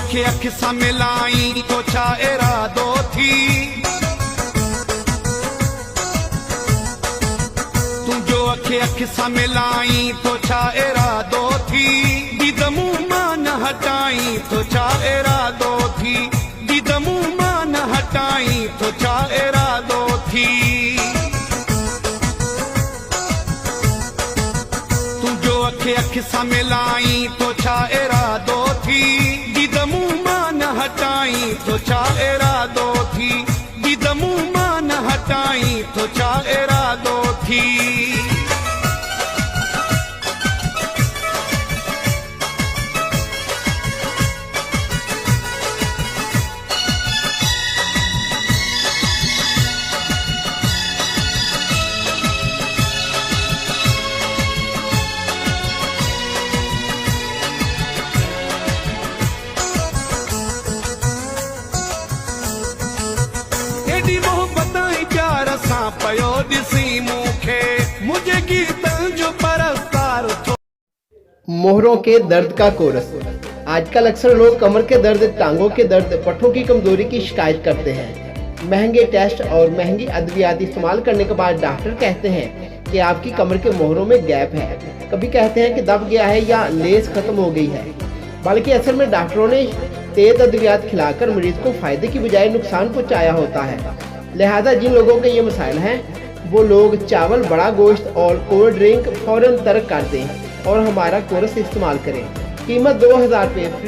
अखे अख सां मिलाई तो छा इरादो थी, तुंहिंजो अखे अख सां मिलाई तो छा इरादो थी, दीद मुंहुं मां न हटाई तो छा इरादो थी, दीद मुंहुं मां न हटाई तो छा इरादो थी। तुंहिंजो अखे अख सां मिलाई तो छा इरादो थी, दीद मुंहुं मां न हटाई तो छा इरादो थी, दीद मुंहुं मां न हटाई तो छा इरादो थी। पयो ॾिसी मूंखे मुझे गीतन जो परस्तार थो। मोहरों के दर्द का कोरस। आजकल अक्सर लोग कमर के दर्द, टांगों के दर्द, पट्टों की कमजोरी की शिकायत करते हैं। महंगे टेस्ट और महंगी अद्वियात इस्तेमाल करने के बाद डॉक्टर कहते हैं कि आपकी कमर के मोहरों में गैप है। कभी कहते हैं कि दब गया है या लेस खत्म हो गई है, बल्कि असल में डॉक्टरों ने तेज अद्वियात खिलाकर मरीज को फायदे की बजाय नुकसान पहुँचाया होता है। लिहाजा जिन लोगों के ये मसाइल हैं वो लोग चावल, बड़ा गोश्त और कोल्ड ड्रिंक फौरन तर्क कर दें और हमारा कोरस इस्तेमाल करें। कीमत 2000 रुपये फ्री।